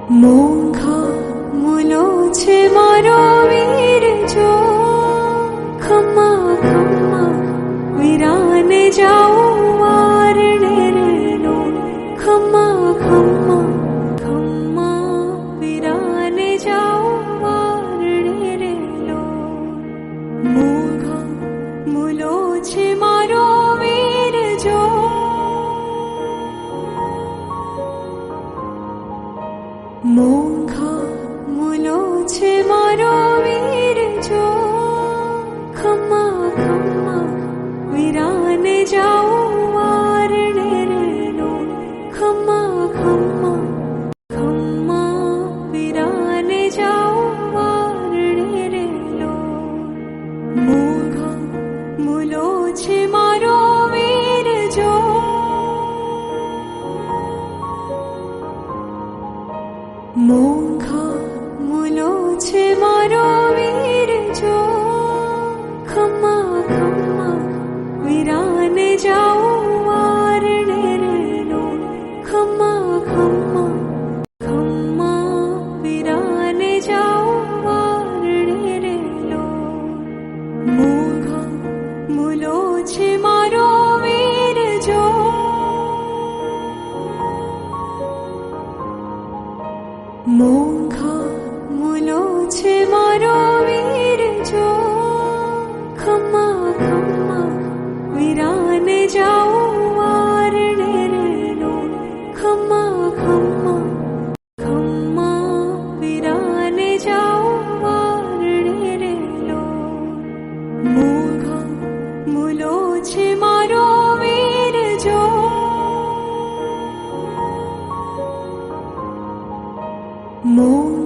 મોંઘા મૂલો છે મારો વીર જો, ખમ્મા ખમ્મા વીરાને જાઉં વારણે રેલો, ખમ્મા ખમ્મા ખમ્મા વીરાને જાઉં વારણે રેલો. મોંઘા મૂલો છે મારો વીર જો, મોંઘા મૂલો છે મારો વીર જો, ખમ્મા ખમ્મા વીરાને જાઉં વારણે રેલો, ખમ્મા ખમ્મા ખમ્મા વીરાને જાઉં વારણે રેલો. મોંઘા મૂલો છે મારો વીર જો, મોંઘા મૂલો છે મારો વીર જો, ખમ્મા ખમ્મા વીરાને જાઉં વારણે રેલો, ખમ્મા ખમ્મા ખમ્મા વીરાને જાઉં વારણે રેલો. મોંઘા મૂલો છે મારો વીર જો, મોંઘા મૂલો છે મારો વીર જો, ખમ્મા ખમ્મા વીરાને જાઉં વારણે રેલો, ખમ્મા ખમ્મા ખમ્મા વીરાને જાઉં વારણે રેલો. મોંઘા મૂલો છે મારો વીર જો, મોંઘા